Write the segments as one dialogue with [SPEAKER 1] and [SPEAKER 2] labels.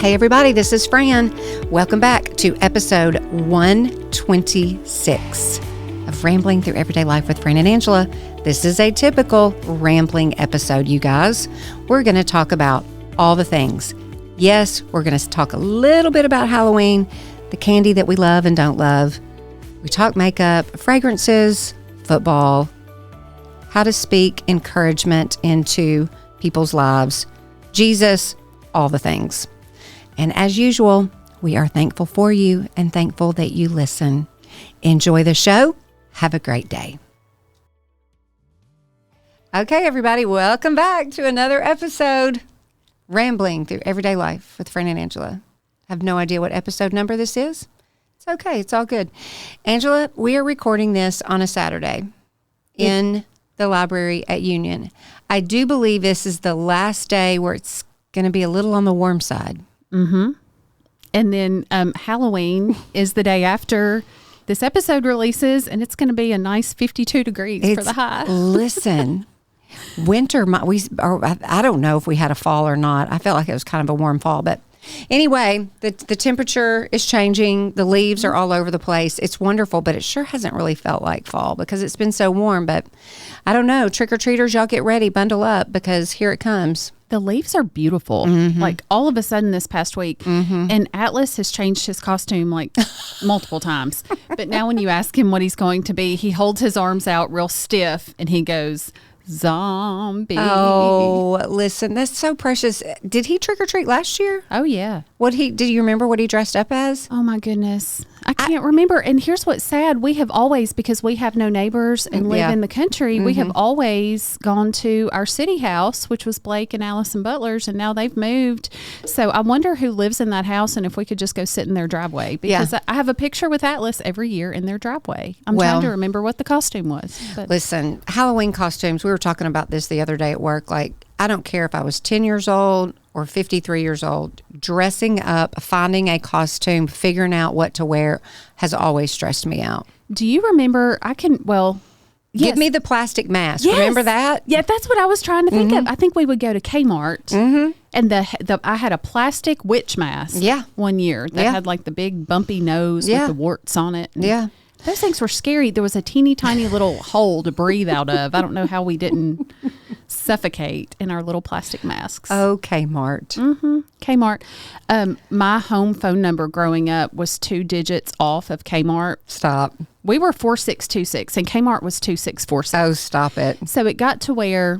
[SPEAKER 1] Hey everybody, this is Fran. Welcome back to episode 126 of Rambling Through Everyday Life with Fran and Angela. This is a typical rambling episode, you guys. We're going to talk about all the things. Yes, we're going to talk a little bit about Halloween, the candy that we love and don't love. We talk makeup, fragrances, football, how to speak encouragement into people's lives, Jesus, all the things. And as usual, we are thankful for you and thankful that you listen. Enjoy the show. Have a great day. Okay, everybody, welcome back to another episode, Rambling Through Everyday Life with Fran and Angela. I have no idea what episode number this is. It's okay. It's all good. Angela, we are recording this on a Saturday in the library at Union. I do believe this is the last day where it's going to be a little on the warm side.
[SPEAKER 2] Mm-hmm. And then Halloween is the day after this episode releases, and it's going to be a nice 52 degrees for the high.
[SPEAKER 1] Listen, winter, I don't know if we had a fall or not. I felt like it was kind of a warm fall, but anyway, the temperature is changing. The leaves are all over the place. It's wonderful, but it sure hasn't really felt like fall because it's been so warm. But I don't know. Trick-or-treaters, y'all get ready. Bundle up because here it comes.
[SPEAKER 2] The leaves are beautiful. Mm-hmm. Like all of a sudden this past week. Mm-hmm. And Atlas has changed his costume like multiple times. But now when you ask him what he's going to be, he holds his arms out real stiff and he goes, zombie.
[SPEAKER 1] Oh, listen, that's so precious. Did he trick or treat last year?
[SPEAKER 2] Oh, yeah.
[SPEAKER 1] Did you remember what he dressed up as?
[SPEAKER 2] Oh, my goodness. I can't remember. And here's what's sad. We have always, because we have no neighbors and live in the country, we have always gone to our city house, which was Blake and Allison Butler's, and now they've moved. So I wonder who lives in that house and if we could just go sit in their driveway. Because I have a picture with Atlas every year in their driveway. I'm trying to remember what the costume was. But.
[SPEAKER 1] Listen, Halloween costumes, we were talking about this the other day at work. Like, I don't care if I was 10 years old or 53 years old, dressing up, finding a costume, figuring out what to wear has always stressed me out.
[SPEAKER 2] Do you remember,
[SPEAKER 1] Give me the plastic mask. Yes. Remember that?
[SPEAKER 2] Yeah, that's what I was trying to think of. I think we would go to Kmart and I had a plastic witch mask one year that had like the big bumpy nose with the warts on it.
[SPEAKER 1] Yeah.
[SPEAKER 2] Those things were scary. There was a teeny tiny little hole to breathe out of. I don't know how we didn't suffocate in our little plastic masks.
[SPEAKER 1] Oh, Kmart.
[SPEAKER 2] Mm-hmm. Kmart. My home phone number growing up was 2 digits off of Kmart.
[SPEAKER 1] Stop.
[SPEAKER 2] We were 4626 and Kmart was 2646.
[SPEAKER 1] Oh, stop it.
[SPEAKER 2] So it got to where,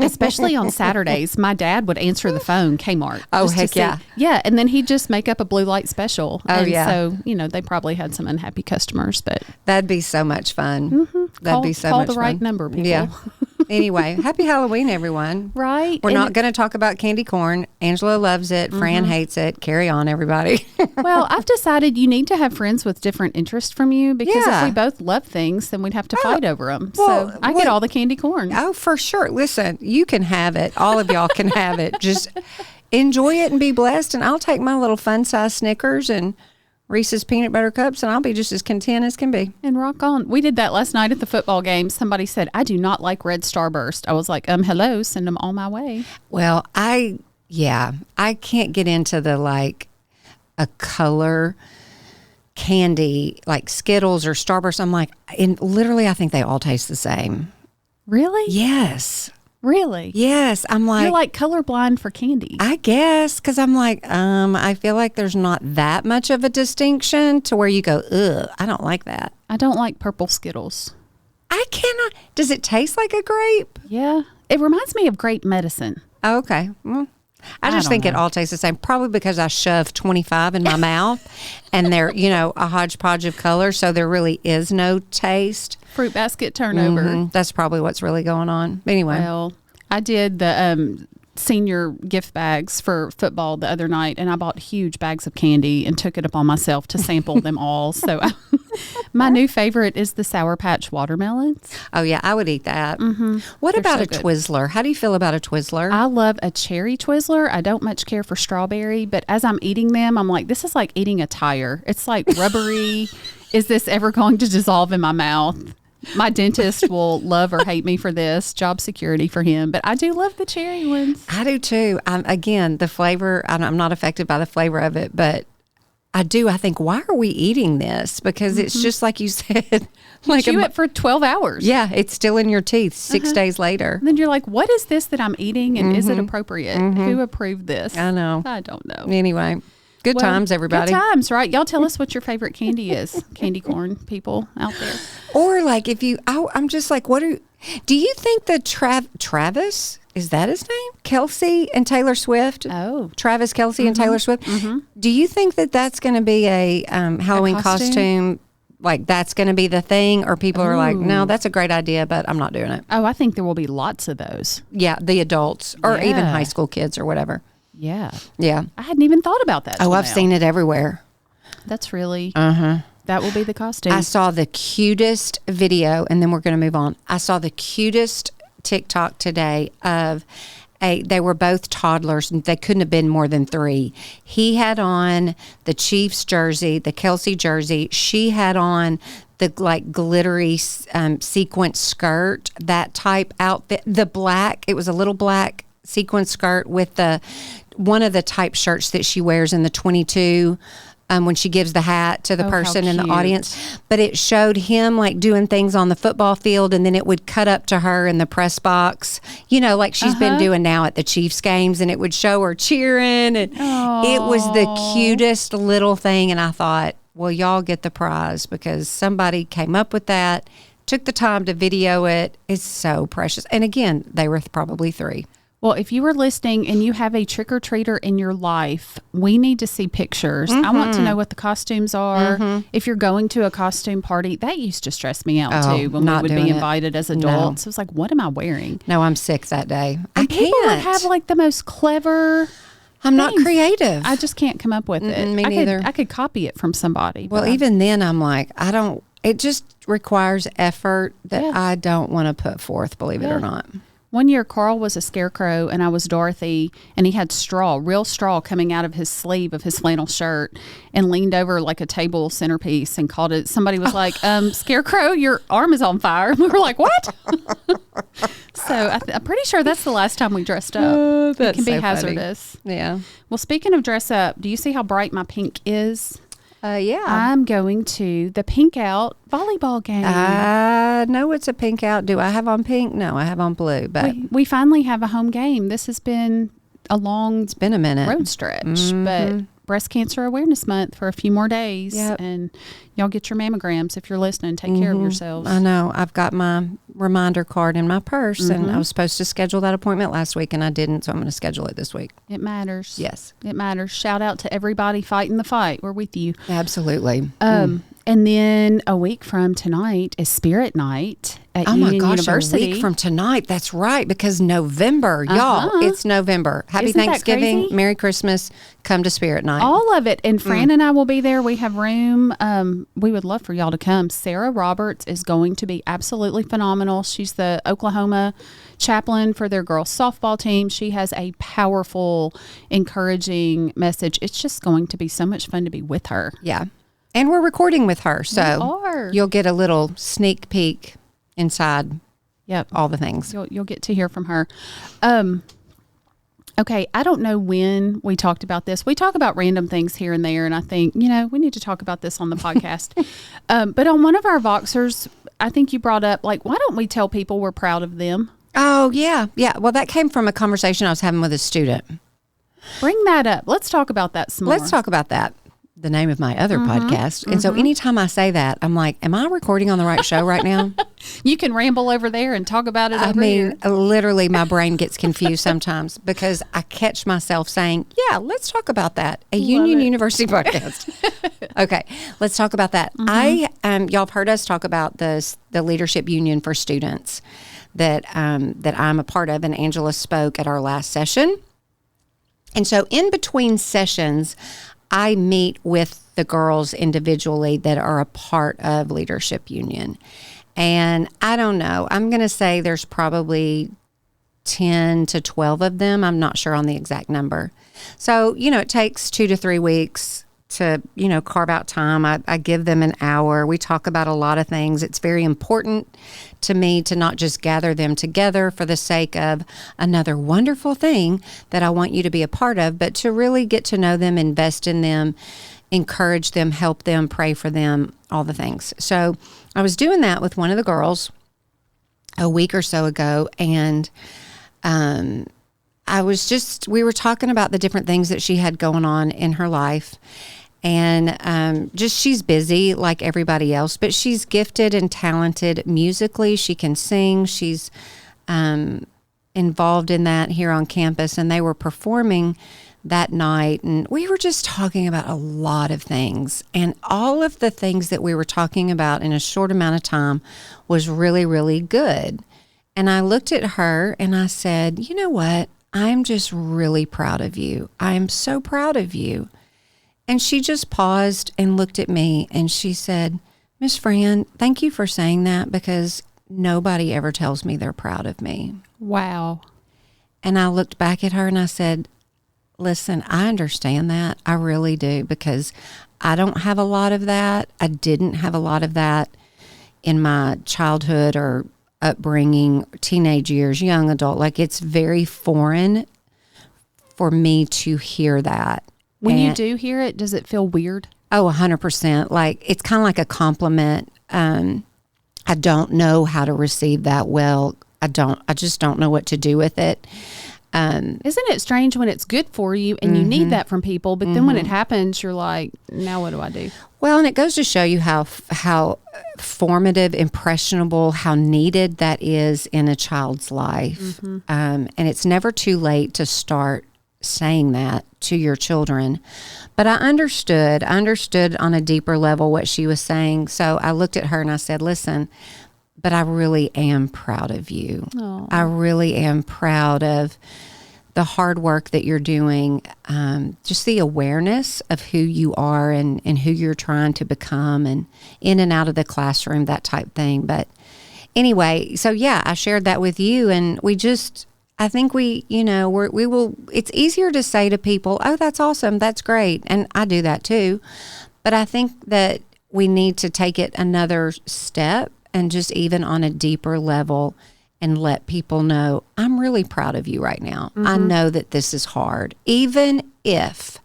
[SPEAKER 2] especially on Saturdays, my dad would answer the phone, Kmart.
[SPEAKER 1] Oh, heck yeah.
[SPEAKER 2] Yeah, and then he'd just make up a blue light special.
[SPEAKER 1] Oh,
[SPEAKER 2] and
[SPEAKER 1] yeah.
[SPEAKER 2] So, they probably had some unhappy customers, but.
[SPEAKER 1] That'd be so much fun. That'd be so much fun.
[SPEAKER 2] Call the right number, people.
[SPEAKER 1] Yeah. Anyway, happy Halloween, everyone.
[SPEAKER 2] Right.
[SPEAKER 1] We're not going to talk about candy corn. Angela loves it. Fran hates it. Carry on, everybody.
[SPEAKER 2] Well, I've decided you need to have friends with different interests from you because if we both love things, then we'd have to fight over them. Well, so I get all the candy corn.
[SPEAKER 1] Oh, for sure. Listen, you can have it. All of y'all can have it. Just enjoy it and be blessed. And I'll take my little fun-size Snickers and Reese's peanut butter cups, and I'll be just as content as can be.
[SPEAKER 2] And rock on. We did that last night at the football game. Somebody said, I do not like Red Starburst. I was like, hello, send them all my way.
[SPEAKER 1] Well, I can't get into the a color candy like Skittles or Starburst. I'm like, literally, I think they all taste the same.
[SPEAKER 2] Really?
[SPEAKER 1] Yes.
[SPEAKER 2] Really?
[SPEAKER 1] Yes. I'm like...
[SPEAKER 2] You're like colorblind for candy.
[SPEAKER 1] I guess, because I'm like, I feel like there's not that much of a distinction to where you go, ugh, I don't like that.
[SPEAKER 2] I don't like purple Skittles.
[SPEAKER 1] I cannot... Does it taste like a grape?
[SPEAKER 2] Yeah. It reminds me of grape medicine.
[SPEAKER 1] Oh, okay. Well, I just think it all tastes the same, probably because I shoved 25 in my mouth and they're, a hodgepodge of color, so there really is no taste.
[SPEAKER 2] Fruit basket turnover.
[SPEAKER 1] Mm-hmm. That's probably what's really going on. Anyway.
[SPEAKER 2] Well, I did the senior gift bags for football the other night, and I bought huge bags of candy and took it upon myself to sample them all. So my new favorite is the Sour Patch watermelons.
[SPEAKER 1] Oh, yeah, I would eat that.
[SPEAKER 2] Mm-hmm.
[SPEAKER 1] What They're about a good. Twizzler? How do you feel about a Twizzler?
[SPEAKER 2] I love a cherry Twizzler. I don't much care for strawberry, but as I'm eating them, I'm like, this is like eating a tire. It's like rubbery. Is this ever going to dissolve in my mouth? My dentist will love or hate me for this. Job security for him. But I do love the cherry ones.
[SPEAKER 1] I do too. Again, the flavor, I'm not affected by the flavor of it, but I think, why are we eating this? Because it's just like you said.
[SPEAKER 2] Like chew it for 12 hours.
[SPEAKER 1] Yeah, it's still in your teeth 6 days later.
[SPEAKER 2] And then you're like, what is this that I'm eating? And is it appropriate? Who approved this?
[SPEAKER 1] I know.
[SPEAKER 2] I don't know.
[SPEAKER 1] Anyway. Good times, everybody.
[SPEAKER 2] Good times, right? Y'all tell us what your favorite candy is. Candy corn people out there.
[SPEAKER 1] Or like I'm just like, do you think that Travis, is that his name? Kelsey and Taylor Swift?
[SPEAKER 2] Oh.
[SPEAKER 1] Travis Kelsey and Taylor Swift? Do you think that that's going to be a Halloween costume? Like that's going to be the thing? Or people are like, no, that's a great idea, but I'm not doing it.
[SPEAKER 2] Oh, I think there will be lots of those.
[SPEAKER 1] Yeah, the adults or even high school kids or whatever.
[SPEAKER 2] Yeah.
[SPEAKER 1] Yeah.
[SPEAKER 2] I hadn't even thought about that.
[SPEAKER 1] Oh, I've seen it everywhere.
[SPEAKER 2] That's really, that will be the costume.
[SPEAKER 1] I saw the cutest video, and then we're going to move on. I saw the cutest TikTok today of they were both toddlers, and they couldn't have been more than 3. He had on the Chiefs jersey, the Kelsey jersey. She had on the like glittery sequin skirt, that type outfit. The black, it was a little black sequin skirt with one of the type shirts that she wears in the 22 when she gives the hat to the person in the audience. But it showed him like doing things on the football field, and then it would cut up to her in the press box, like she's been doing now at the Chiefs games, and it would show her cheering, and it was the cutest little thing. And I thought, well, y'all get the prize because somebody came up with that, took the time to video it. It's so precious. And again, they were probably 3.
[SPEAKER 2] Well, if you were listening and you have a trick-or-treater in your life, we need to see pictures. I want to know what the costumes are. If you're going to a costume party, that used to stress me out too when we would be invited as adults. It was like, what am I wearing?
[SPEAKER 1] No, I'm sick that day. I can't.
[SPEAKER 2] People would have like the most clever
[SPEAKER 1] I'm not creative.
[SPEAKER 2] I just can't come up with it.
[SPEAKER 1] Me neither.
[SPEAKER 2] I could copy it from somebody.
[SPEAKER 1] Well, even then I'm like, it just requires effort that I don't want to put forth, believe it or not.
[SPEAKER 2] One year, Carl was a scarecrow and I was Dorothy, and he had real straw coming out of his sleeve of his flannel shirt, and leaned over like a table centerpiece and called it. Somebody was like, Scarecrow, your arm is on fire. We were like, what? So I'm pretty sure that's the last time we dressed up. It can be hazardous.
[SPEAKER 1] Funny. Yeah.
[SPEAKER 2] Well, speaking of dress up, do you see how bright my pink is?
[SPEAKER 1] Yeah.
[SPEAKER 2] I'm going to the Pink Out volleyball game.
[SPEAKER 1] I know it's a pink out. Do I have on pink? No, I have on blue. But
[SPEAKER 2] we finally have a home game. This has been it's been a
[SPEAKER 1] minute
[SPEAKER 2] road stretch, but Breast Cancer Awareness Month for a few more days. And y'all get your mammograms if you're listening. Take care of yourselves.
[SPEAKER 1] I know. I've got my reminder card in my purse, and I was supposed to schedule that appointment last week, and I didn't, so I'm going to schedule it this week.
[SPEAKER 2] It matters.
[SPEAKER 1] Yes.
[SPEAKER 2] It matters. Shout out to everybody fighting the fight. We're with you.
[SPEAKER 1] Absolutely.
[SPEAKER 2] And then a week from tonight is Spirit Night at Union University.
[SPEAKER 1] A week from tonight. That's right, because November, y'all, it's November. Happy
[SPEAKER 2] Isn't
[SPEAKER 1] Thanksgiving, Merry Christmas. Come to Spirit Night.
[SPEAKER 2] All of it. And Fran and I will be there. We have room. We would love for y'all to come. Sarah Roberts is going to be absolutely phenomenal. She's the Oklahoma chaplain for their girls softball team. She has a powerful, encouraging message. It's just going to be so much fun to be with her.
[SPEAKER 1] Yeah. And we're recording with her, so you'll get a little sneak peek inside all the things.
[SPEAKER 2] You'll get to hear from her. Okay, I don't know when we talked about this. We talk about random things here and there, and I think, we need to talk about this on the podcast. But on one of our Voxers, I think you brought up, like, why don't we tell people we're proud of them?
[SPEAKER 1] Oh, yeah. Yeah. Well, that came from a conversation I was having with a student.
[SPEAKER 2] Bring that up. Let's talk about that some more.
[SPEAKER 1] Let's talk about that. The name of my other podcast. And so anytime I say that, I'm like, am I recording on the right show right now?
[SPEAKER 2] You can ramble over there and talk about it over here.
[SPEAKER 1] Literally my brain gets confused sometimes because I catch myself saying, yeah, let's talk about that. A Union University podcast. Okay, let's talk about that. Y'all have heard us talk about the Leadership Union for Students that I'm a part of, and Angela spoke at our last session. And so in between sessions, I meet with the girls individually that are a part of Leadership Union. And I don't know, I'm going to say there's probably 10 to 12 of them. I'm not sure on the exact number. So, it takes 2 to 3 weeks to, carve out time. I give them an hour. We talk about a lot of things. It's very important to me to not just gather them together for the sake of another wonderful thing that I want you to be a part of, but to really get to know them, invest in them, encourage them, help them, pray for them, all the things. So I was doing that with one of the girls a week or so ago, and we were talking about the different things that she had going on in her life. And she's busy like everybody else, but she's gifted and talented musically. She can sing. She's involved in that here on campus, and they were performing that night. And we were just talking about a lot of things. And all of the things that we were talking about in a short amount of time was really, really good. And I looked at her and I said, you know what? I'm just really proud of you. I'm so proud of you. And she just paused and looked at me and she said, Miss Fran, thank you for saying that, because nobody ever tells me they're proud of me.
[SPEAKER 2] Wow.
[SPEAKER 1] And I looked back at her and I said, listen, I understand that. I really do, because I don't have a lot of that. I didn't have a lot of that in my childhood or upbringing, teenage years, young adult. Like, it's very foreign for me to hear that.
[SPEAKER 2] When you do hear it, does it feel weird?
[SPEAKER 1] Oh, 100%. Like, it's kind of like a compliment. I don't know how to receive that well. I just don't know what to do with it.
[SPEAKER 2] Isn't it strange when it's good for you and you need that from people, but then when it happens, you're like, now what do I do?
[SPEAKER 1] Well, and it goes to show you how formative, impressionable, how needed that is in a child's life. And it's never too late to start saying that to your children. But I understood on a deeper level what she was saying. So I looked at her and I said, listen, but I really am proud of you.
[SPEAKER 2] Aww.
[SPEAKER 1] I really am proud of the hard work that you're doing, just the awareness of who you are and who you're trying to become, and in and out of the classroom, that type thing. But anyway, so yeah, I shared that with you, and I think it's easier to say to people, oh, that's awesome, that's great. And I do that too. But I think that we need to take it another step and just even on a deeper level and let people know, I'm really proud of you right now. I know that this is hard, even if,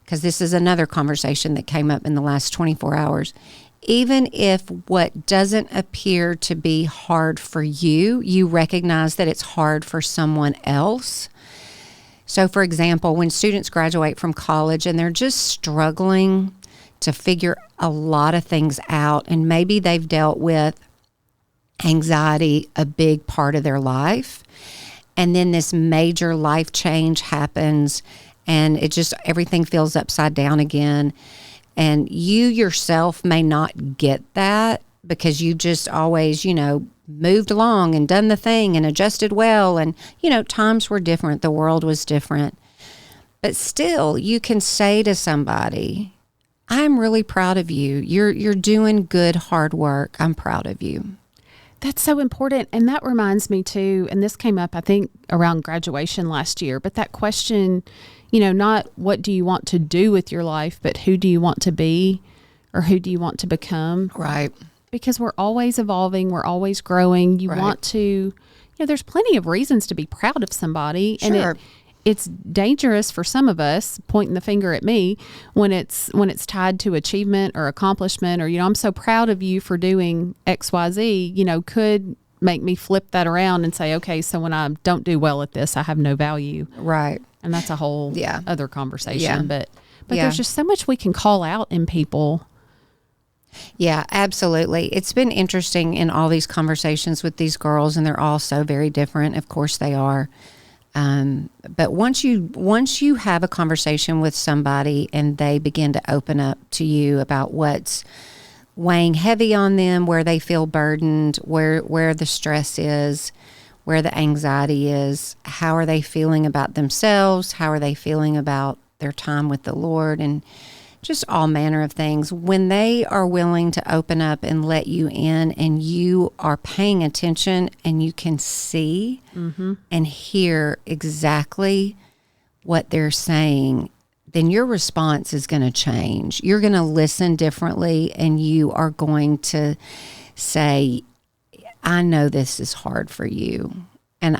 [SPEAKER 1] because this is another conversation that came up in the last 24 hours, even if what doesn't appear to be hard for you, you recognize that it's hard for someone else. So, for example, when students graduate from college and they're just struggling to figure a lot of things out, and maybe they've dealt with anxiety a big part of their life, and then this major life change happens and everything feels upside down again, and you yourself may not get that because you just always moved along and done the thing and adjusted well, and times were different, the world was different, but still you can say to somebody, I'm really proud of you, you're doing good hard work, I'm proud of you.
[SPEAKER 2] That's so important. And that reminds me too, and this came up, I think, around graduation last year, but that question, not what do you want to do with your life, but who do you want to be, or who do you want to become?
[SPEAKER 1] Right.
[SPEAKER 2] Because we're always evolving, we're always growing. You want to, there's plenty of reasons to be proud of somebody.
[SPEAKER 1] Sure.
[SPEAKER 2] And it's dangerous for some of us, pointing the finger at me, when it's tied to achievement or accomplishment, or I'm so proud of you for doing XYZ, could make me flip that around and say, okay, so when I don't do well at this, I have no value.
[SPEAKER 1] Right.
[SPEAKER 2] And that's a whole other conversation.
[SPEAKER 1] Yeah.
[SPEAKER 2] But there's just so much we can call out in people.
[SPEAKER 1] Yeah, absolutely. It's been interesting in all these conversations with these girls, and they're all so very different. Of course they are. But once you have a conversation with somebody and they begin to open up to you about what's weighing heavy on them, where they feel burdened, where the stress is, where the anxiety is, how are they feeling about themselves, how are they feeling about their time with the Lord, and just all manner of things. When they are willing to open up and let you in, and you are paying attention and you can see and hear exactly what they're saying, then your response is going to change. You're going to listen differently, and you are going to say, I know this is hard for you, and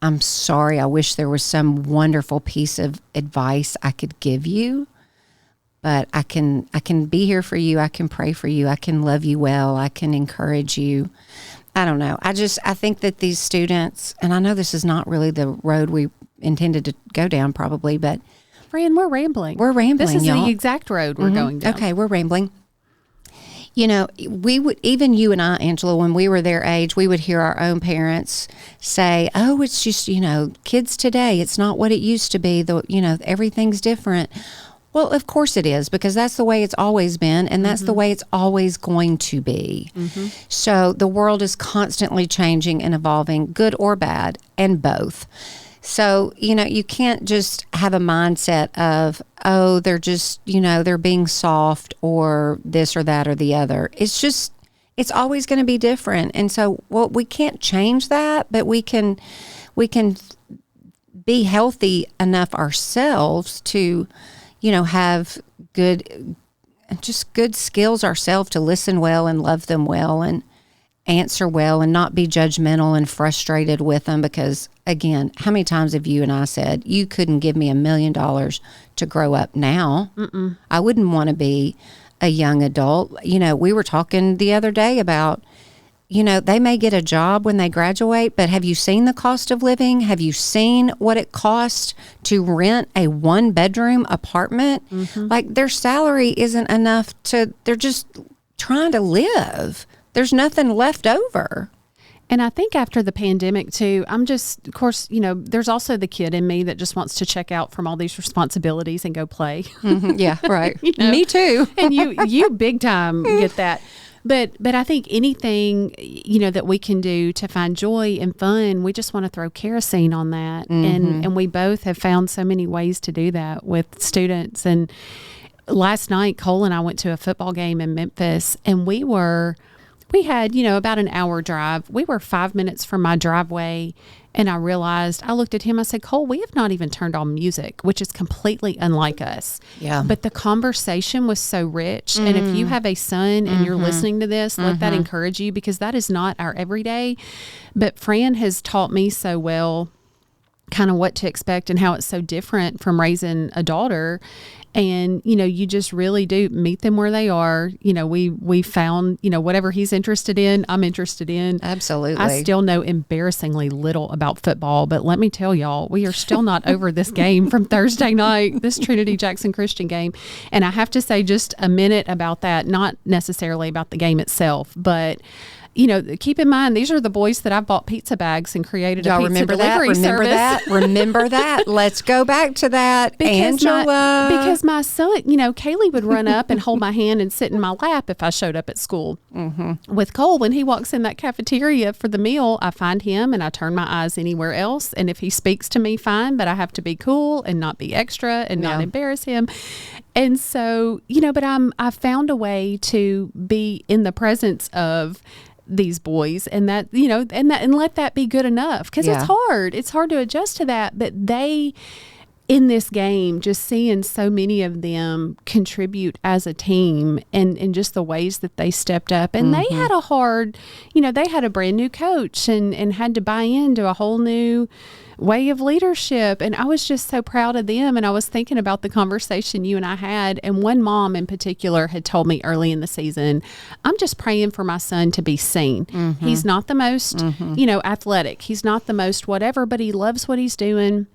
[SPEAKER 1] I'm sorry. I wish there was some wonderful piece of advice I could give you, but I can be here for you. I can pray for you. I can love you well. I can encourage you. I don't know. I think that these students, and I know this is not really the road we intended to go down probably, but
[SPEAKER 2] Fran, we're rambling. This is
[SPEAKER 1] y'all.
[SPEAKER 2] The exact road we're going down.
[SPEAKER 1] Okay, we're rambling. You know, we would, even you and I, Angela, when we were their age, we would hear our own parents say, oh, it's just, kids today, it's not what it used to be. Everything's different. Well, of course it is, because that's the way it's always been, and that's the way it's always going to be. So the world is constantly changing and evolving, good or bad, and both. So, you can't just have a mindset of, oh, they're just, they're being soft or this or that or the other. It's always going to be different. And so, we can't change that, but we can be healthy enough ourselves to, have good skills ourselves to listen well and love them well and answer well and not be judgmental and frustrated with them, because again, how many times have you and I said, you couldn't give me $1 million to grow up now? I wouldn't want to be a young adult. We were talking the other day about, they may get a job when they graduate, but have you seen the cost of living? Have you seen what it costs to rent a 1-bedroom apartment? Like, their salary isn't enough they're just trying to live. There's nothing left over.
[SPEAKER 2] And I think after the pandemic too, of course, there's also the kid in me that just wants to check out from all these responsibilities and go play.
[SPEAKER 1] Yeah, right. Me too.
[SPEAKER 2] And you big time get that. But I think anything, that we can do to find joy and fun, we just want to throw kerosene on that. And we both have found so many ways to do that with students. And last night, Cole and I went to a football game in Memphis, and we had, about an hour drive. We were 5 minutes from my driveway, and I looked at him, I said, Cole, we have not even turned on music, which is completely unlike us.
[SPEAKER 1] Yeah.
[SPEAKER 2] But the conversation was so rich. And if you have a son and you're listening to this, let that encourage you, because that is not our everyday. But Fran has taught me so well kind of what to expect and how it's so different from raising a daughter. And, you just really do meet them where they are. We found, whatever he's interested in, I'm interested in.
[SPEAKER 1] Absolutely.
[SPEAKER 2] I still know embarrassingly little about football, but let me tell y'all, we are still not over this game from Thursday night, this Trinity Jackson Christian game. And I have to say just a minute about that, not necessarily about the game itself, but keep in mind, these are the boys that I've bought pizza bags and created a pizza delivery service.
[SPEAKER 1] Remember that. Let's go back to that, Angela.
[SPEAKER 2] Because my son, Kaylee would run up and hold my hand and sit in my lap if I showed up at school. With Cole, when he walks in that cafeteria for the meal, I find him and I turn my eyes anywhere else. And if he speaks to me, fine, but I have to be cool and not be extra and not embarrass him. And so, but I found a way to be in the presence of these boys, and that, and let that be good enough, because it's hard to adjust to that. But they, in this game, just seeing so many of them contribute as a team, and just the ways that they stepped up, and they had a hard, they had a brand new coach and had to buy into a whole new way of leadership. And I was just so proud of them. And I was thinking about the conversation you and I had. And one mom in particular had told me early in the season, I'm just praying for my son to be seen. He's not the most, athletic. He's not the most whatever, but he loves what he's doing.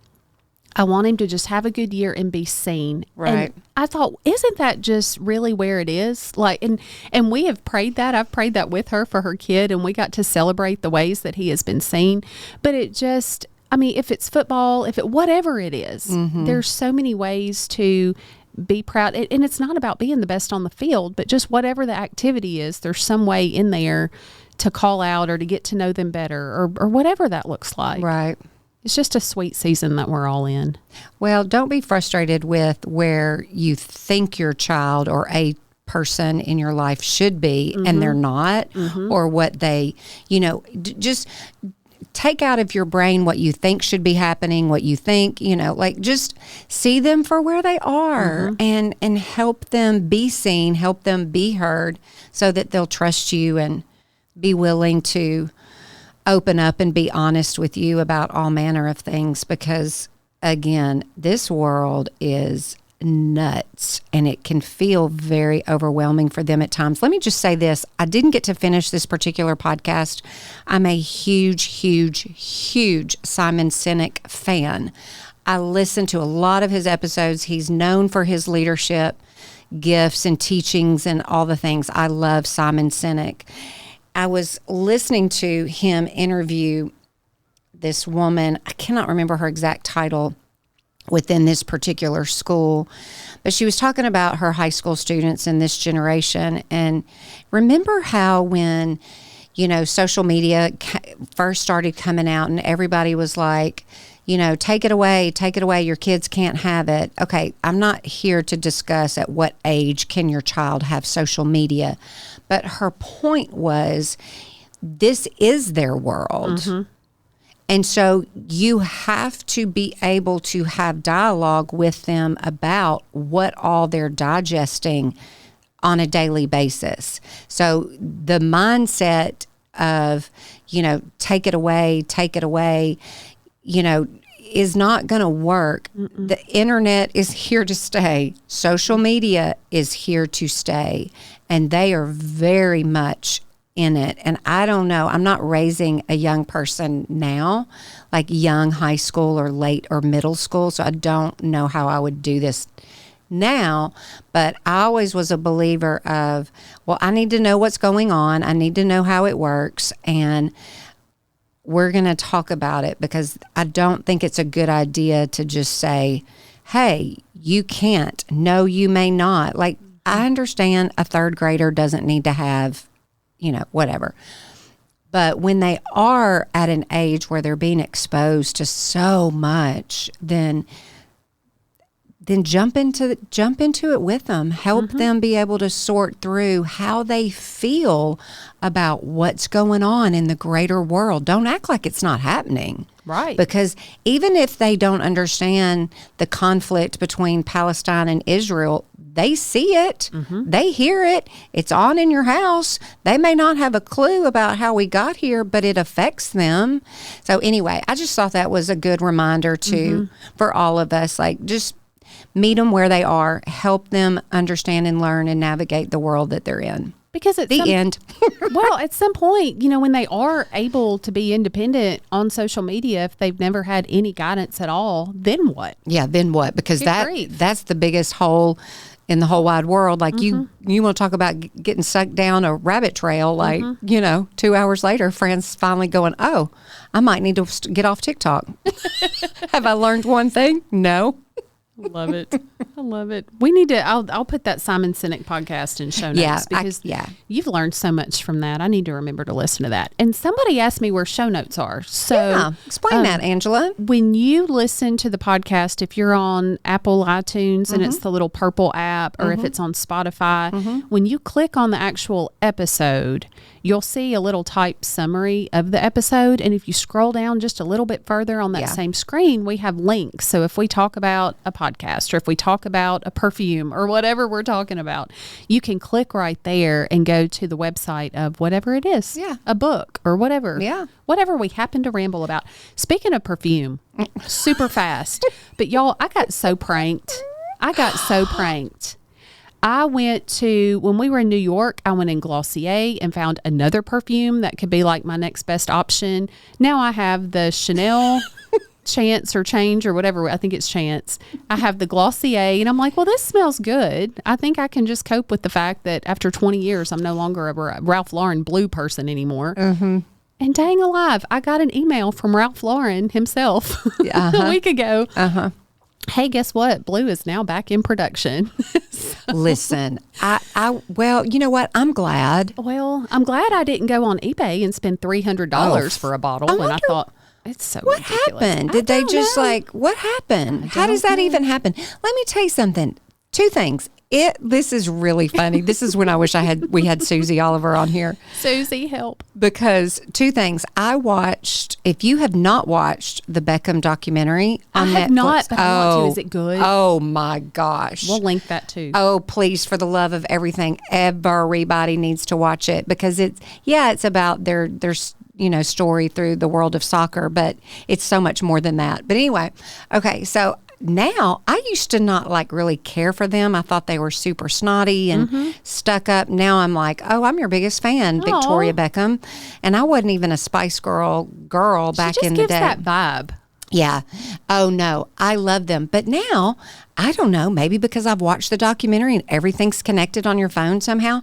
[SPEAKER 2] I want him to just have a good year and be seen.
[SPEAKER 1] Right.
[SPEAKER 2] And I thought, isn't that just really where it is? Like, and we have prayed that. I've prayed that with her for her kid, and we got to celebrate the ways that he has been seen. But it just, if it's football, whatever it is, there's so many ways to be proud. And it's not about being the best on the field, but just whatever the activity is, there's some way in there to call out or to get to know them better, or whatever that looks like.
[SPEAKER 1] Right.
[SPEAKER 2] It's just a sweet season that we're all in.
[SPEAKER 1] Well, don't be frustrated with where you think your child or a person in your life should be and they're not, or what they, just take out of your brain what you think should be happening, what you think, like just see them for where they are and help them be seen, help them be heard so that they'll trust you and be willing to open up and be honest with you about all manner of things. Because again, this world is nuts and it can feel very overwhelming for them at times. Let me just say this. I didn't get to finish this particular podcast. I'm a huge Simon Sinek fan. I listen to a lot of his episodes. He's known for his leadership gifts and teachings and all the things. I love Simon Sinek. I was listening to him interview this woman. I cannot remember her exact title within this particular school, but she was talking about her high school students in this generation. And remember how when, social media first started coming out and everybody was like, take it away, your kids can't have it. Okay, I'm not here to discuss at what age can your child have social media, but her point was this is their world. And so you have to be able to have dialogue with them about what all they're digesting on a daily basis. So the mindset of, take it away, is not going to work. The internet is here to stay. Social media is here to stay. And they are very much in it. And I don't know, I'm not raising a young person now, like young high school or late or middle school. So I don't know how I would do this now, but I always was a believer of, well, I need to know what's going on. I need to know how it works. And we're going to talk about it because I don't think it's a good idea to just say, hey, you can't. No, you may not. Like, I understand a third grader doesn't need to have whatever. But when they are at an age where they're being exposed to so much, then jump into it with them. Help them be able to sort through how they feel about what's going on in the greater world. Don't act like it's not happening.
[SPEAKER 2] Right.
[SPEAKER 1] Because even if they don't understand the conflict between Palestine and Israel, they see it. They hear it. It's on in your house. They may not have a clue about how we got here, but it affects them. So anyway, I just thought that was a good reminder for all of us. Like, just meet them where they are, help them understand and learn and navigate the world that they're in.
[SPEAKER 2] Because at
[SPEAKER 1] the end.
[SPEAKER 2] Well, at some point, when they are able to be independent on social media, if they've never had any guidance at all, then what?
[SPEAKER 1] Yeah, then what? Because that's the biggest hole in the whole wide world. Like you want to talk about getting sucked down a rabbit trail, like, 2 hours later, friends finally going, oh, I might need to get off TikTok. Have I learned one thing? No.
[SPEAKER 2] Love it. I love it. We need to, I'll put that Simon Sinek podcast in show notes because you've learned so much from that. I need to remember to listen to that. And somebody asked me where show notes are. So
[SPEAKER 1] explain that, Angela.
[SPEAKER 2] When you listen to the podcast, if you're on Apple iTunes and it's the little purple app, or if it's on Spotify, when you click on the actual episode, you'll see a little type summary of the episode. And if you scroll down just a little bit further on that same screen, we have links. So if we talk about a podcast or if we talk about a perfume or whatever we're talking about, you can click right there and go to the website of whatever it is. Yeah. A book or whatever. Yeah. Whatever we happen to ramble about. Speaking of perfume, super fast. But y'all, I got so pranked. I went to, when we were in New York, I went in Glossier and found another perfume that could be like my next best option. Now I have the Chanel Chance or Change or whatever. I think it's Chance. I have the Glossier and I'm like, well, this smells good. I think I can just cope with the fact that after 20 years, I'm no longer a Ralph Lauren blue person anymore. And dang alive, I got an email from Ralph Lauren himself a week ago. Hey, guess what? Blue is now back in production.
[SPEAKER 1] Listen, well, you know what? I'm glad.
[SPEAKER 2] Well, I'm glad I didn't go on eBay and spend $300 for a bottle. And I thought, it's so
[SPEAKER 1] what
[SPEAKER 2] ridiculous.
[SPEAKER 1] Happened? Did they just what happened? How does that even happen? Let me tell you something. Two things. This is really funny. This is when I wish we had Susie Oliver on here.
[SPEAKER 2] Susie, help.
[SPEAKER 1] Because two things. I watched, if you have not watched the Beckham documentary on Netflix.
[SPEAKER 2] I have not, but I want to. Is it good?
[SPEAKER 1] Oh my gosh.
[SPEAKER 2] We'll link that too.
[SPEAKER 1] Oh, please, for the love of everything, everybody needs to watch it, because it's about their story through the world of soccer, but it's so much more than that. But anyway, okay, so now, I used to not really care for them. I thought they were super snotty and stuck up. Now I'm like, oh, I'm your biggest fan,
[SPEAKER 2] Aww.
[SPEAKER 1] Victoria Beckham. And I wasn't even a Spice Girl back in the day.
[SPEAKER 2] She just gives that vibe.
[SPEAKER 1] Yeah. Oh, no, I love them. But now, I don't know, maybe because I've watched the documentary and everything's connected on your phone somehow.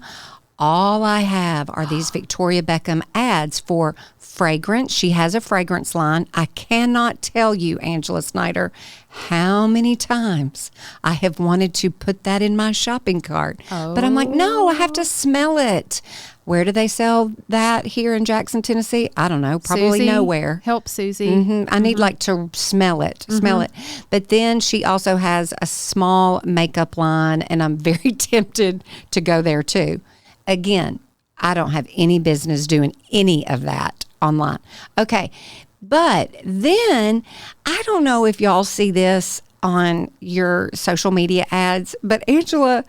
[SPEAKER 1] All I have are these Victoria Beckham ads for fragrance. She has a fragrance line. I cannot tell you, Angela Snyder, how many times I have wanted to put that in my shopping cart. Oh. But I'm like, no, I have to smell it. Where do they sell that here in Jackson, Tennessee? I don't know. Probably
[SPEAKER 2] Susie,
[SPEAKER 1] nowhere.
[SPEAKER 2] Help, Susie.
[SPEAKER 1] I need to smell it. But then she also has a small makeup line, and I'm very tempted to go there too. Again, I don't have any business doing any of that online. Okay. But then, I don't know if y'all see this on your social media ads, but Angela,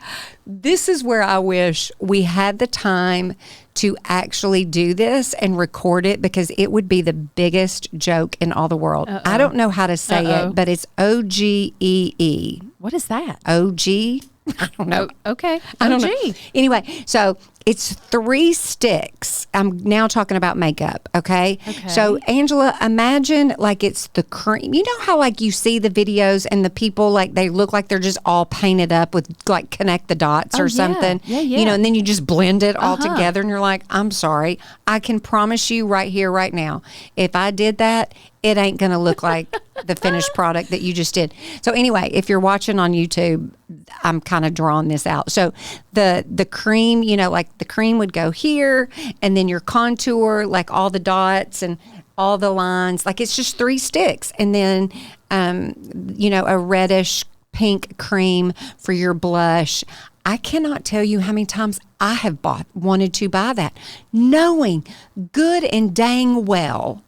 [SPEAKER 1] this is where I wish we had the time to actually do this and record it, because it would be the biggest joke in all the world. I don't know how to say it, but it's OGEE.
[SPEAKER 2] What is that?
[SPEAKER 1] OG? I don't know.
[SPEAKER 2] Okay.
[SPEAKER 1] I don't know. Anyway, so it's 3 sticks. I'm now talking about makeup, okay? So, Angela, imagine it's the cream. You know how you see the videos and the people they look like they're just all painted up with connect the dots or something.
[SPEAKER 2] Yeah.
[SPEAKER 1] And then you just blend it all together and you're like, I'm sorry. I can promise you right here, right now, if I did that, it ain't going to look like the finished product that you just did. So anyway, if you're watching on YouTube, I'm kind of drawing this out. So the cream, the cream would go here, and then your contour, all the dots and all the lines, it's just 3 sticks. And then, a reddish pink cream for your blush. I cannot tell you how many times I have wanted to buy that, knowing good and dang well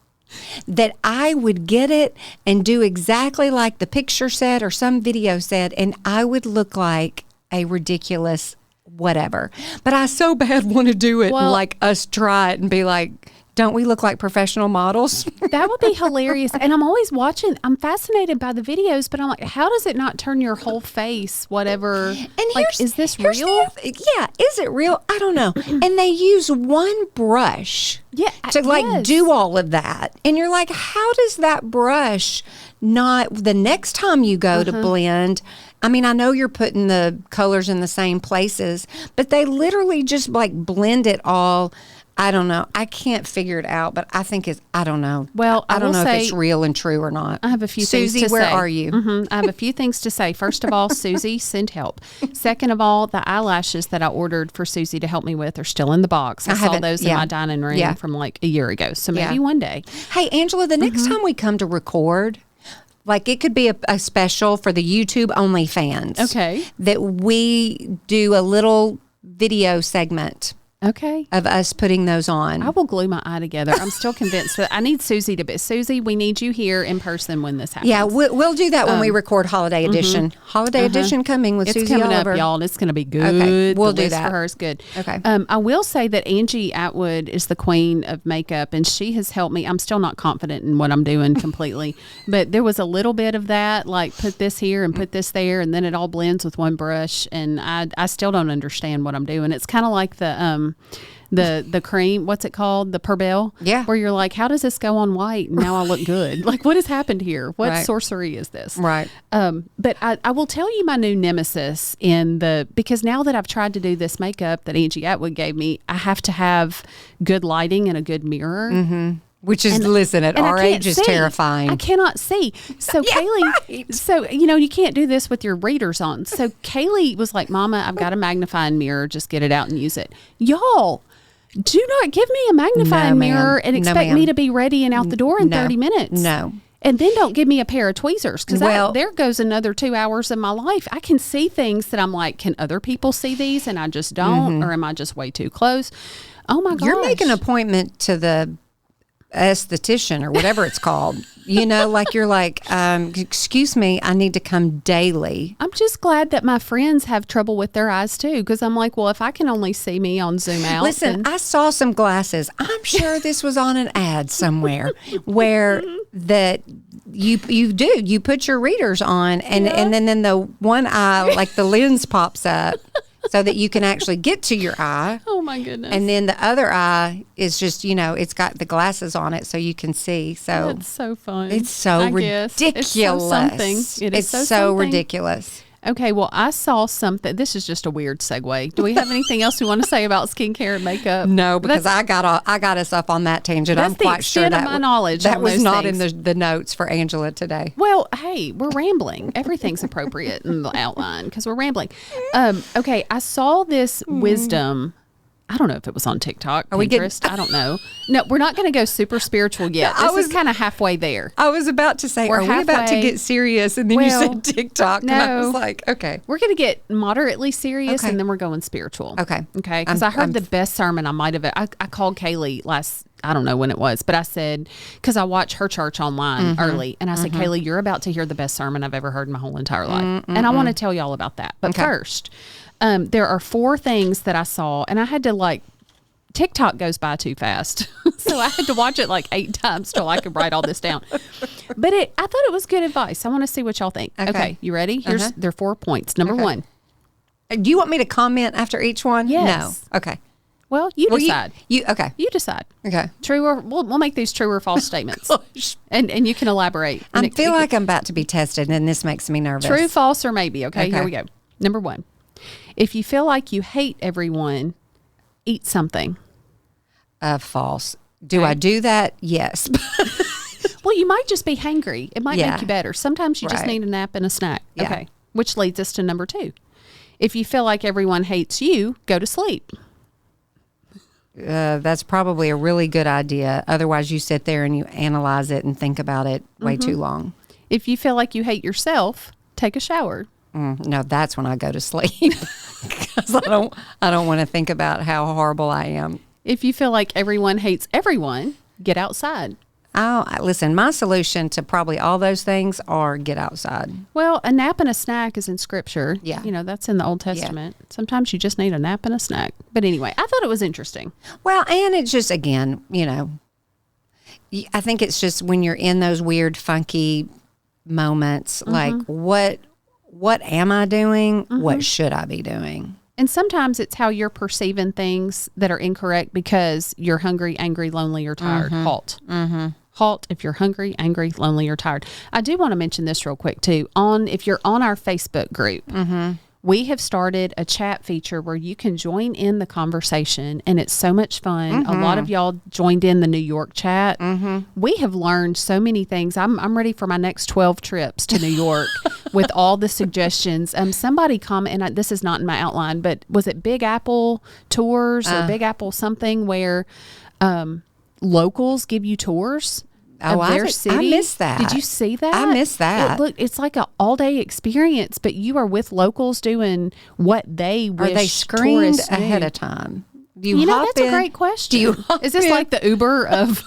[SPEAKER 1] that I would get it and do exactly like the picture said or some video said, and I would look like a ridiculous whatever. But I so bad want to do it and us try it and be like, don't we look like professional models?
[SPEAKER 2] That would be hilarious. And I'm always watching. I'm fascinated by the videos, but I'm like, how does it not turn your whole face, whatever? And is this real?
[SPEAKER 1] Yeah. Is it real? I don't know. And they use one brush to do all of that. And you're like, how does that brush not, the next time you go to blend, I mean, I know you're putting the colors in the same places, but they literally just blend it all. I don't know. I can't figure it out, but I think I don't know.
[SPEAKER 2] Well,
[SPEAKER 1] I don't know if it's real and true or not.
[SPEAKER 2] I have a few things to say.
[SPEAKER 1] Susie, where are you?
[SPEAKER 2] I have a few things to say. First of all, Susie, send help. Second of all, the eyelashes that I ordered for Susie to help me with are still in the box. I saw those in my dining room from a year ago. So maybe one day.
[SPEAKER 1] Hey, Angela, the next time we come to record, it could be a special for the YouTube only fans.
[SPEAKER 2] Okay.
[SPEAKER 1] That we do a little video segment.
[SPEAKER 2] Okay.
[SPEAKER 1] Of us putting those on.
[SPEAKER 2] I will glue my eye together. I'm still convinced that I need Susie to be. Susie, we need you here in person when this happens.
[SPEAKER 1] Yeah, we'll do that when we record Holiday Edition. Holiday Edition coming with Susie Oliver.
[SPEAKER 2] It's coming up, y'all, and it's going to be good.
[SPEAKER 1] Okay, we'll do that.
[SPEAKER 2] For her is good.
[SPEAKER 1] Okay.
[SPEAKER 2] I will say that Angie Atwood is the queen of makeup, and she has helped me. I'm still not confident in what I'm doing completely, but there was a little bit of that, put this here and put this there, and then it all blends with one brush, and I still don't understand what I'm doing. It's kind of like the cream, what's it called? The Perbel?
[SPEAKER 1] Yeah.
[SPEAKER 2] Where you're like, how does this go on white? And now I look good. What has happened here? What sorcery is this?
[SPEAKER 1] Right.
[SPEAKER 2] But I will tell you my new nemesis because now that I've tried to do this makeup that Angie Atwood gave me, I have to have good lighting and a good mirror.
[SPEAKER 1] Mm-hmm. Which is, listen, at our age is terrifying.
[SPEAKER 2] I cannot see. So Kaylee, so, you can't do this with your readers on. So Kaylee was like, Mama, I've got a magnifying mirror. Just get it out and use it. Y'all, do not give me a magnifying mirror and expect me to be ready and out the door in 30 minutes.
[SPEAKER 1] No.
[SPEAKER 2] And then don't give me a pair of tweezers, because there goes another 2 hours of my life. I can see things that I'm like, can other people see these and I just don't? Or am I just way too close? Oh my gosh.
[SPEAKER 1] You're making an appointment to the esthetician or whatever it's called. Like you're like, excuse me, I need to come daily.
[SPEAKER 2] I'm just glad that my friends have trouble with their eyes too, because I'm like, well, if I can only see me on Zoom out.
[SPEAKER 1] Listen, I saw some glasses. I'm sure this was on an ad somewhere where that you put your readers on and then the one eye, like the lens pops up. So that you can actually get to your eye.
[SPEAKER 2] Oh, my goodness.
[SPEAKER 1] And then the other eye is just, it's got the glasses on it so you can see. So
[SPEAKER 2] that's so fun.
[SPEAKER 1] It's so ridiculous.
[SPEAKER 2] It's so something.
[SPEAKER 1] It's so ridiculous.
[SPEAKER 2] Okay, well, I saw something. This is just a weird segue. Do we have anything else we want to say about skincare and makeup?
[SPEAKER 1] No, because I got us up on that tangent. I'm quite sure that
[SPEAKER 2] my knowledge
[SPEAKER 1] that was not in the notes for Angela today.
[SPEAKER 2] Well, hey, we're rambling. Everything's appropriate in the outline because we're rambling. Okay, I saw this wisdom. I don't know if it was on TikTok, Pinterest. I don't know. No, we're not going to go super spiritual yet. This is kind of halfway there.
[SPEAKER 1] I was about to say, are we about to get serious? And then you said TikTok.
[SPEAKER 2] No,
[SPEAKER 1] and I was like, okay.
[SPEAKER 2] We're going to get moderately serious and then we're going spiritual.
[SPEAKER 1] Okay.
[SPEAKER 2] Okay. Because I heard the best sermon I might have. I called Kaylee I don't know when it was, but I said, because I watch her church online early, and I said, Kaylee, you're about to hear the best sermon I've ever heard in my whole entire life. And I want to tell you all about that. But first, there are 4 things that I saw, and I had to TikTok goes by too fast. So I had to watch it 8 times till I could write all this down. But I thought it was good advice. I want to see what y'all think. Okay, you ready? There are 4 points. Number 1.
[SPEAKER 1] Do you want me to comment after each one?
[SPEAKER 2] Yes.
[SPEAKER 1] No. Okay.
[SPEAKER 2] Well, you decide.
[SPEAKER 1] Okay.
[SPEAKER 2] You decide.
[SPEAKER 1] Okay.
[SPEAKER 2] True or we'll make these true or false statements. And you can elaborate.
[SPEAKER 1] I feel like I'm about to be tested, and this makes me nervous.
[SPEAKER 2] True, false, or maybe. Okay, here we go. Number 1. If you feel like you hate everyone, eat something.
[SPEAKER 1] False. Do I do that? Yes.
[SPEAKER 2] Well, you might just be hangry. It might make you better. Sometimes you just need a nap and a snack. Yeah. Okay. Which leads us to number 2. If you feel like everyone hates you, go to sleep.
[SPEAKER 1] That's probably a really good idea. Otherwise, you sit there and you analyze it and think about it way too long.
[SPEAKER 2] If you feel like you hate yourself, take a shower.
[SPEAKER 1] No, that's when I go to sleep because I don't want to think about how horrible I am.
[SPEAKER 2] If you feel like everyone hates everyone, get outside.
[SPEAKER 1] Listen, my solution to probably all those things are get outside.
[SPEAKER 2] Well, a nap and a snack is in Scripture.
[SPEAKER 1] Yeah.
[SPEAKER 2] That's in the Old Testament. Yeah. Sometimes you just need a nap and a snack. But anyway, I thought it was interesting.
[SPEAKER 1] Well, and it's just, again, I think it's just when you're in those weird, funky moments, like what am I doing? What should I be doing?
[SPEAKER 2] And sometimes it's how you're perceiving things that are incorrect because you're hungry, angry, lonely, or tired. Halt. Halt if you're hungry, angry, lonely, or tired. I do want to mention this real quick, too. If you're on our Facebook group, we have started a chat feature where you can join in the conversation, and it's so much fun. A lot of y'all joined in the New York chat. We have learned so many things. I'm ready for my next 12 trips to New York with all the suggestions. Somebody commented, and this is not in my outline, but was it Big Apple Tours or Big Apple something where locals give you tours of their city?
[SPEAKER 1] I missed that.
[SPEAKER 2] Did you see that?
[SPEAKER 1] I missed that.
[SPEAKER 2] It's like an all-day experience, but you are with locals doing what they wish.
[SPEAKER 1] Are they screened ahead of time?
[SPEAKER 2] That's a great question. Is this like the Uber of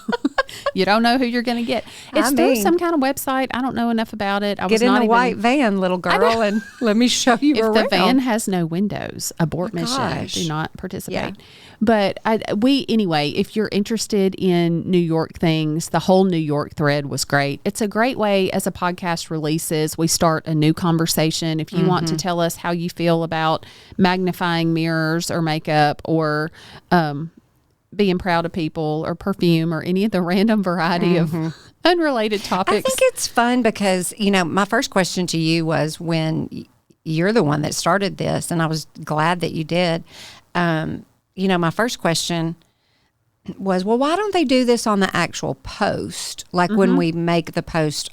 [SPEAKER 2] you don't know who you're going to get? It's through some kind of website. I don't know enough about it.
[SPEAKER 1] Get in the white van, little girl, and let me show you around.
[SPEAKER 2] If the van has no windows, abort mission. Do not participate. Yeah. But anyway, if you're interested in New York things, the whole New York thread was great. It's a great way as a podcast releases, we start a new conversation. If you want to tell us how you feel about magnifying mirrors or makeup or being proud of people or perfume or any of the random variety of unrelated topics.
[SPEAKER 1] I think it's fun because, my first question to you was when you're the one that started this, and I was glad that you did. My first question was, well, why don't they do this on the actual post? Like when we make the post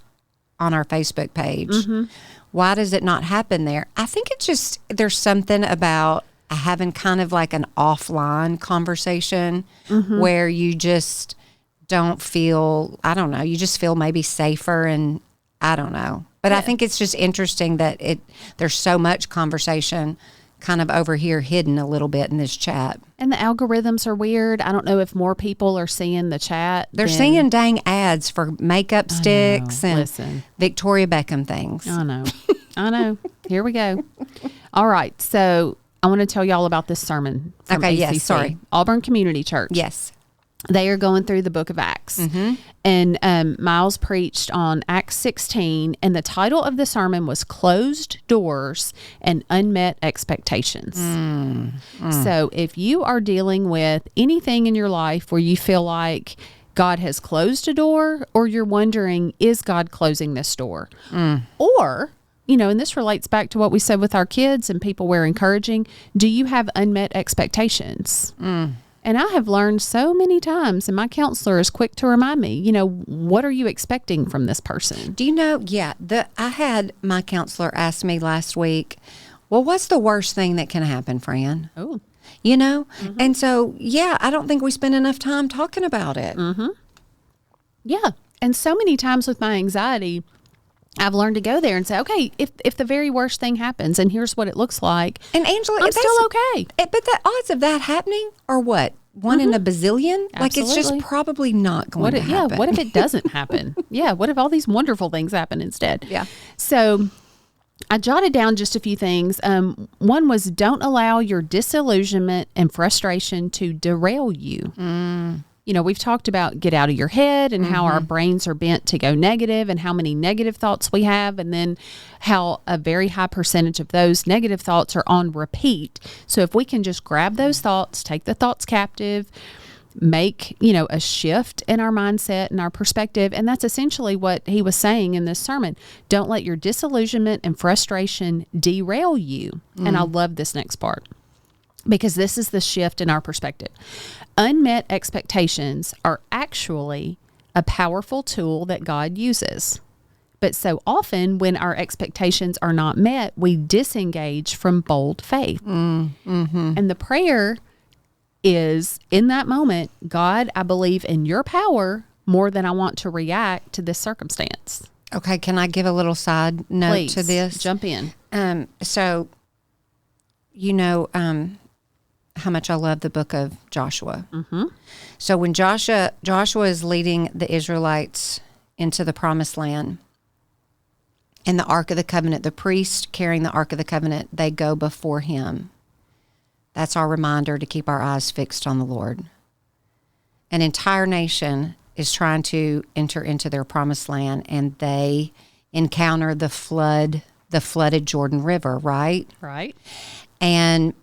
[SPEAKER 1] on our Facebook page, why does it not happen there? I think it's just, there's something about having kind of like an offline conversation where you just don't feel, I don't know, you just feel maybe safer, and I don't know. But I think it's just interesting that there's so much conversation kind of over here hidden a little bit in this chat.
[SPEAKER 2] And the algorithms are weird. I don't know if more people are seeing the chat.
[SPEAKER 1] They're seeing dang ads for makeup sticks and Victoria Beckham things.
[SPEAKER 2] I know. I know. Here we go. All right. So I want to tell y'all about this sermon from ACC.
[SPEAKER 1] Yes, sorry.
[SPEAKER 2] Auburn Community Church.
[SPEAKER 1] Yes.
[SPEAKER 2] They are going through the book of Acts.
[SPEAKER 1] Mm-hmm.
[SPEAKER 2] And Miles preached on Acts 16, and the title of the sermon was Closed Doors and Unmet Expectations. So if you are dealing with anything in your life where you feel like God has closed a door, or you're wondering, is God closing this door? Or, you know, and this relates back to what we said with our kids and people we're encouraging, do you have unmet expectations? And I have learned so many times, and my counselor is quick to remind me, you know, what are you expecting from this person?
[SPEAKER 1] Do you know, I had my counselor ask me last week, well, what's the worst thing that can happen, Fran?
[SPEAKER 2] Oh.
[SPEAKER 1] You know? And so, I don't think we spend enough time talking about it.
[SPEAKER 2] Yeah. And so many times with my anxiety, I've learned to go there and say, okay, if the very worst thing happens and here's what it looks like,
[SPEAKER 1] and Angela,
[SPEAKER 2] I'm still okay.
[SPEAKER 1] But the odds of that happening are what? One in a bazillion?
[SPEAKER 2] Absolutely.
[SPEAKER 1] Like, it's just probably not going to happen.
[SPEAKER 2] Yeah, what if it doesn't happen? What if all these wonderful things happen instead?
[SPEAKER 1] Yeah.
[SPEAKER 2] So I jotted down just a few things. One was, don't allow your disillusionment and frustration to derail you. You know, we've talked about get out of your head and how our brains are bent to go negative, and how many negative thoughts we have, and then how a very high percentage of those negative thoughts are on repeat. So if we can just grab those thoughts, take the thoughts captive, make, you know, a shift in our mindset and our perspective. And that's essentially what he was saying in this sermon. Don't let your disillusionment and frustration derail you. And I love this next part, because this is the shift in our perspective. Unmet expectations are actually a powerful tool that God uses. But so often when our expectations are not met, we disengage from bold faith. And the prayer is, in that moment, God, I believe in your power more than I want to react to this circumstance.
[SPEAKER 1] Okay, can I give a little side note
[SPEAKER 2] Please,
[SPEAKER 1] to this?
[SPEAKER 2] jump in.
[SPEAKER 1] So, you know, how much I love the book of Joshua. So when Joshua is leading the Israelites into the promised land, and the Ark of the Covenant, the priest carrying the Ark of the Covenant, they go before him. That's our reminder to keep our eyes fixed on the Lord. An entire nation is trying to enter into their promised land, and they encounter the flooded Jordan River, right?
[SPEAKER 2] Right.
[SPEAKER 1] And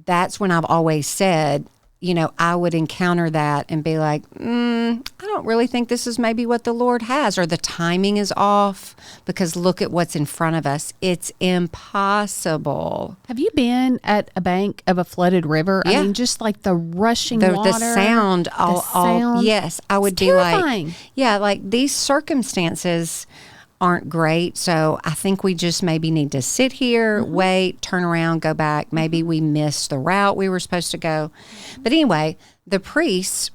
[SPEAKER 1] that's when I've always said, you know, I would encounter that and be like, I don't really think this is maybe what the Lord has, or the timing is off, because look at what's in front of us. It's impossible.
[SPEAKER 2] Have you been at a bank of a flooded river?
[SPEAKER 1] Yeah.
[SPEAKER 2] I mean, just like the rushing water.
[SPEAKER 1] The sound. Yes, I would
[SPEAKER 2] it's
[SPEAKER 1] be
[SPEAKER 2] terrifying.
[SPEAKER 1] like these circumstances aren't great. So I think we just maybe need to sit here, wait, turn around, go back. Maybe we missed the route we were supposed to go. But anyway, the priests,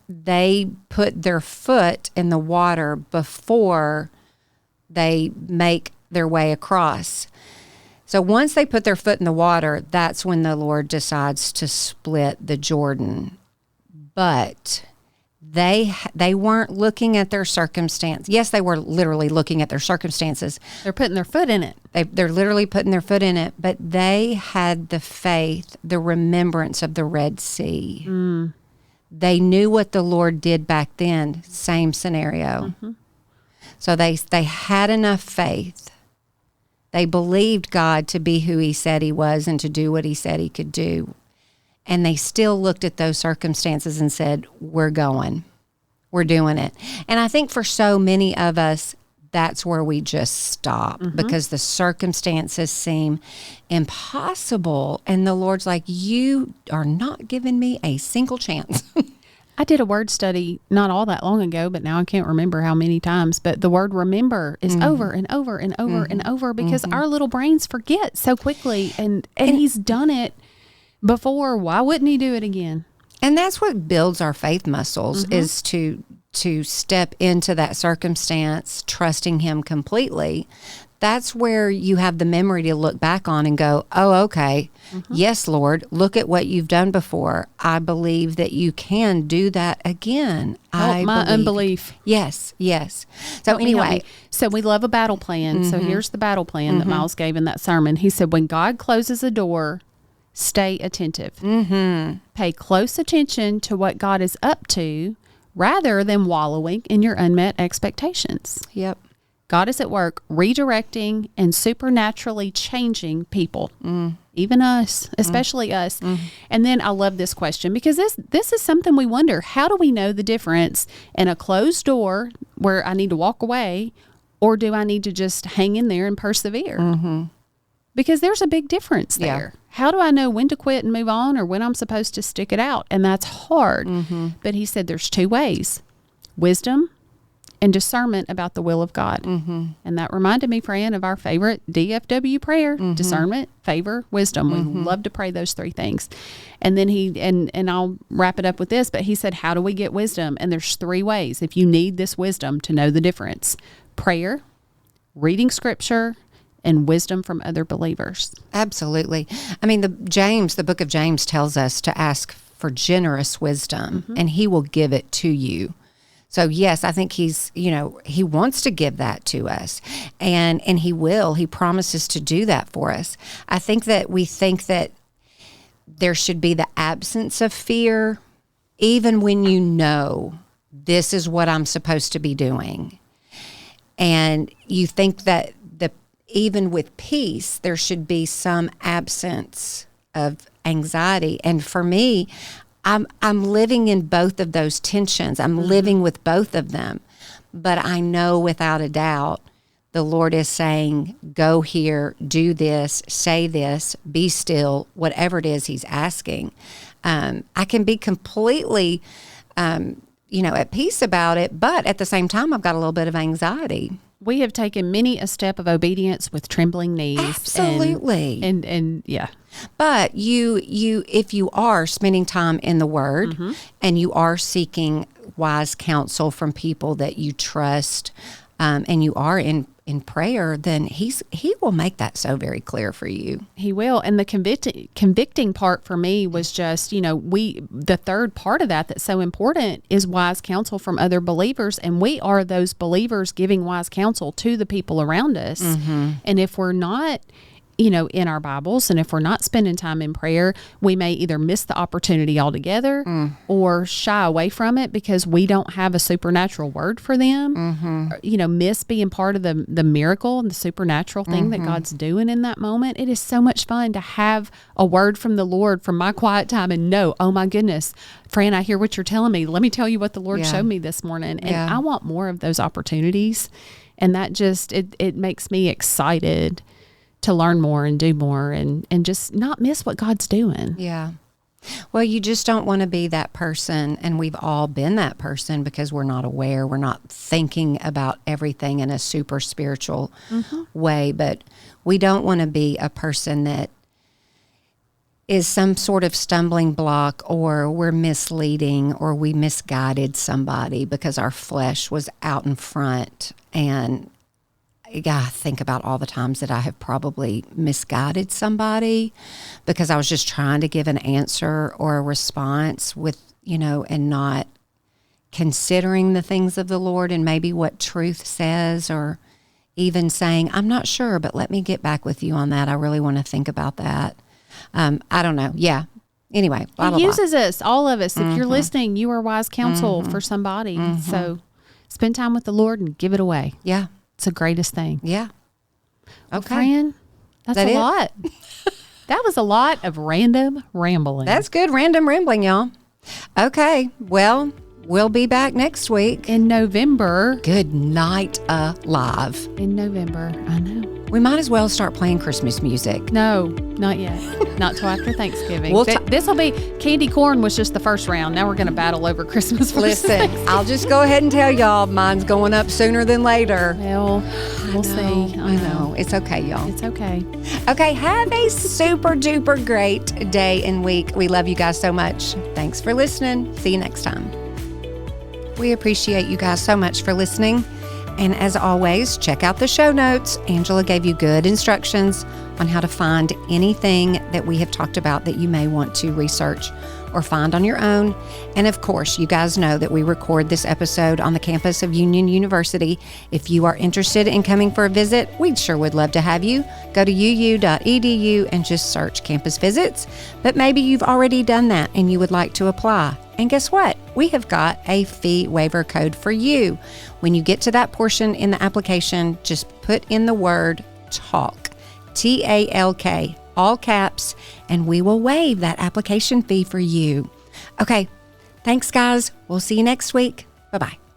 [SPEAKER 1] they put their foot in the water before they make their way across. So once they put their foot in the water, that's when the Lord decides to split the Jordan. But they weren't looking at their circumstance. Yes, they were literally looking at their circumstances.
[SPEAKER 2] They're putting their foot in it.
[SPEAKER 1] They're literally putting their foot in it. But they had the faith, the remembrance of the Red Sea. They knew what the Lord did back then. Same scenario. So they had enough faith. They believed God to be who he said he was and to do what he said he could do. And they still looked at those circumstances and said, we're going. We're doing it. And I think for so many of us, that's where we just stop because the circumstances seem impossible. And the Lord's like, you are not giving me a single chance.
[SPEAKER 2] I did a word study not all that long ago, but now I can't remember how many times. But the word remember is over and over and over and over, because our little brains forget so quickly. And he's done it before. Why wouldn't he do it again?
[SPEAKER 1] And that's what builds our faith muscles, is to step into that circumstance, trusting him completely. That's where you have the memory to look back on and go, oh, okay, yes, Lord, look at what you've done before. I believe that you can do that again.
[SPEAKER 2] Help my unbelief.
[SPEAKER 1] Yes, yes. So anyway.
[SPEAKER 2] So we love a battle plan. So here's the battle plan that Miles gave in that sermon. He said, when God closes a door, stay attentive. Pay close attention to what God is up to rather than wallowing in your unmet expectations.
[SPEAKER 1] Yep.
[SPEAKER 2] God is at work redirecting and supernaturally changing people, even us, especially us. And then I love this question because this is something we wonder. How do we know the difference in a closed door where I need to walk away, or do I need to just hang in there and persevere? Because there's a big difference there. Yeah. How do I know when to quit and move on, or when I'm supposed to stick it out? And that's hard. But he said there's two ways: wisdom and discernment about the will of God. And that reminded me, Fran, of our favorite DFW prayer: discernment, favor, wisdom. We love to pray those three things. And then and I'll wrap it up with this, but he said, how do we get wisdom? And there's three ways if you need this wisdom to know the difference: prayer, reading scripture, and wisdom from other believers.
[SPEAKER 1] Absolutely. I mean, the book of James tells us to ask for generous wisdom, and he will give it to you. So yes, I think he wants to give that to us, and he will. He promises to do that for us. I think that we think that there should be the absence of fear, even when you know this is what I'm supposed to be doing. And you think that even with peace, there should be some absence of anxiety. And for me, I'm living in both of those tensions. I'm living with both of them. But I know without a doubt, the Lord is saying, go here, do this, say this, be still, whatever it is he's asking. I can be completely, at peace about it, but at the same time, I've got a little bit of anxiety.
[SPEAKER 2] We have taken many a step of obedience with trembling knees.
[SPEAKER 1] Absolutely.
[SPEAKER 2] And yeah.
[SPEAKER 1] But if you are spending time in the Word and you are seeking wise counsel from people that you trust, and you are in prayer, then he will make that so very clear for you.
[SPEAKER 2] He will. And the convicting part for me was just, the third part of that's so important is wise counsel from other believers. And we are those believers giving wise counsel to the people around us. And if we're not, in our Bibles, and if we're not spending time in prayer, we may either miss the opportunity altogether or shy away from it because we don't have a supernatural word for them, or, miss being part of the miracle and the supernatural thing that God's doing in that moment. It is so much fun to have a word from the Lord from my quiet time and know, oh my goodness, Fran, I hear what you're telling me. Let me tell you what the Lord showed me this morning. And I want more of those opportunities. And that just, it makes me excited to learn more and do more and just not miss what God's doing.
[SPEAKER 1] Yeah. Well, you just don't want to be that person, and we've all been that person because we're not aware, we're not thinking about everything in a super spiritual way, but we don't want to be a person that is some sort of stumbling block, or we're misleading, or we misguided somebody because our flesh was out in front. And I think about all the times that I have probably misguided somebody because I was just trying to give an answer or a response with, and not considering the things of the Lord and maybe what truth says, or even saying, I'm not sure, but let me get back with you on that. I really want to think about that. I don't know. Yeah. Anyway, blah,
[SPEAKER 2] He uses us, all of us. If you're listening, you are wise counsel for somebody. So spend time with the Lord and give it away.
[SPEAKER 1] Yeah.
[SPEAKER 2] It's the greatest thing.
[SPEAKER 1] Yeah. Okay.
[SPEAKER 2] Fran, that's a lot. That was a lot of random rambling.
[SPEAKER 1] That's good random rambling, y'all. Okay. Well, We'll be back next week.
[SPEAKER 2] In November.
[SPEAKER 1] Good night, alive.
[SPEAKER 2] In November. I know.
[SPEAKER 1] We might as well start playing Christmas music.
[SPEAKER 2] No, not yet. Not till after Thanksgiving.
[SPEAKER 1] We'll
[SPEAKER 2] this will be, candy corn was just the first round. Now we're going to battle over Christmas.
[SPEAKER 1] Listen, I'll just go ahead and tell y'all, mine's going up sooner than later.
[SPEAKER 2] Well, we'll see.
[SPEAKER 1] I know. It's okay, y'all.
[SPEAKER 2] It's okay.
[SPEAKER 1] Okay, have a super duper great day and week. We love you guys so much. Thanks for listening. See you next time. We appreciate you guys so much for listening. And as always, check out the show notes. Angela gave you good instructions on how to find anything that we have talked about that you may want to research or find on your own. And of course, you guys know that we record this episode on the campus of Union University. If you are interested in coming for a visit, we sure would love to have you. Go to uu.edu and just search campus visits. But maybe you've already done that and you would like to apply. And guess what? We have got a fee waiver code for you. When you get to that portion in the application, just put in the word TALK, TALK, all caps, and we will waive that application fee for you. Okay, thanks guys. We'll see you next week. Bye-bye.